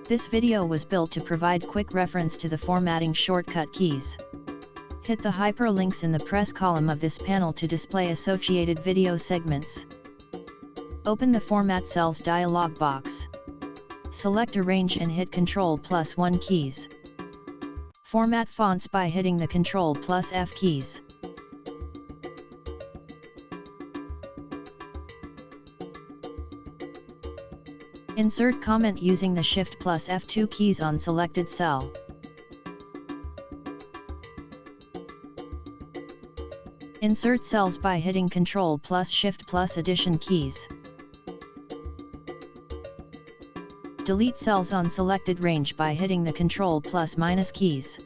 This video was built to provide quick reference to the formatting shortcut keys. Hit the hyperlinks in the press column of this panel to display associated video segments. Open the Format Cells dialog box. Select Arrange and hit Ctrl+1 keys. Format fonts by hitting the Ctrl+F keys. Insert comment using the Shift+F2 keys on selected cell. Insert cells by hitting Ctrl+Shift+Addition keys. Delete cells on selected range by hitting the Ctrl+- keys.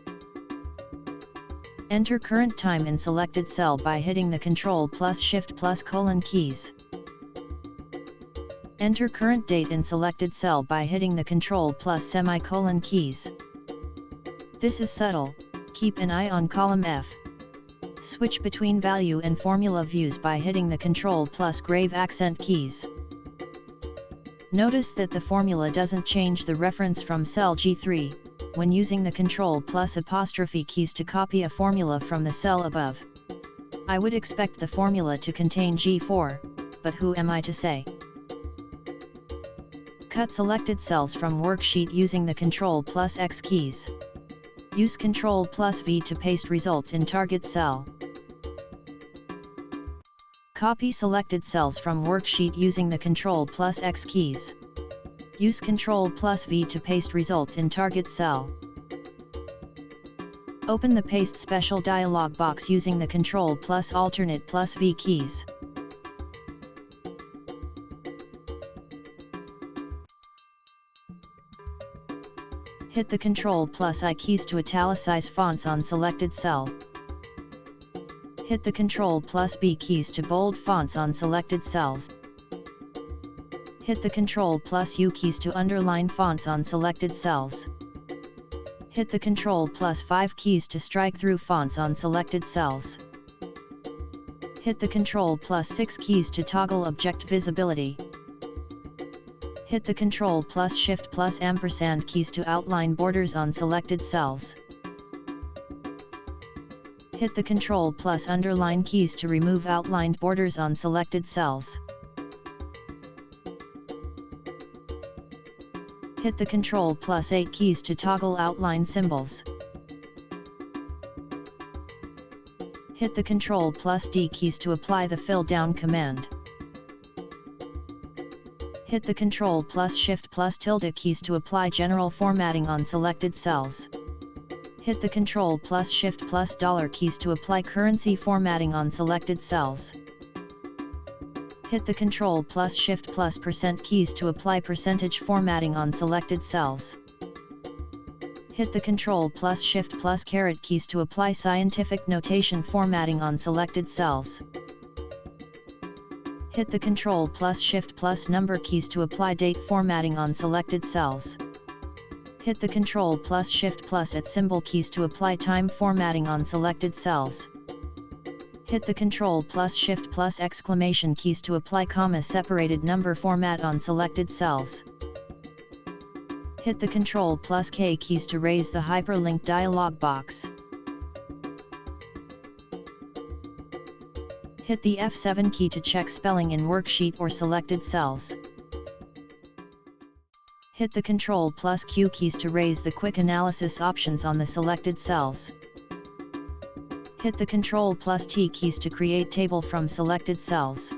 Enter current time in selected cell by hitting the Ctrl+Shift+: keys. Enter current date in selected cell by hitting the Ctrl+: keys. This is subtle, keep an eye on column F. Switch between value and formula views by hitting the Ctrl+grave accent keys. Notice that the formula doesn't change the reference from cell G3, when using the Ctrl+' keys to copy a formula from the cell above. I would expect the formula to contain G4, but who am I to say? Cut selected cells from worksheet using the Ctrl+X keys. Use Ctrl+V to paste results in target cell. Copy selected cells from worksheet using the Ctrl+X keys. Use Ctrl+V to paste results in target cell. Open the Paste Special dialog box using the Ctrl+Alternate+V keys. Hit the Ctrl+I keys to italicize fonts on selected cell. Hit the Ctrl+B keys to bold fonts on selected cells. Hit the Ctrl+U keys to underline fonts on selected cells. Hit the Ctrl+5 keys to strike through fonts on selected cells. Hit the Ctrl+6 keys to toggle object visibility. Hit the Ctrl+Shift+& keys to outline borders on selected cells. Hit the Ctrl+underline keys to remove outlined borders on selected cells. Hit the Ctrl+8 keys to toggle outline symbols. Hit the Ctrl+D keys to apply the fill down command. Hit the Ctrl+Shift+tilde keys to apply general formatting on selected cells. Hit the Ctrl+Shift+$ keys to apply currency formatting on selected cells. Hit the Ctrl+Shift+% keys to apply percentage formatting on selected cells. Hit the Ctrl+Shift+* keys to apply scientific notation formatting on selected cells. Hit the Ctrl+Shift+number keys to apply date formatting on selected cells. Hit the Ctrl+Shift+@ symbol keys to apply time formatting on selected cells. Hit the Ctrl+Shift+! keys to apply comma-separated number format on selected cells. Hit the Ctrl+K keys to raise the hyperlink dialog box. Hit the F7 key to check spelling in worksheet or selected cells. Hit the Ctrl+Q keys to raise the quick analysis options on the selected cells. Hit the Ctrl+T keys to create table from selected cells.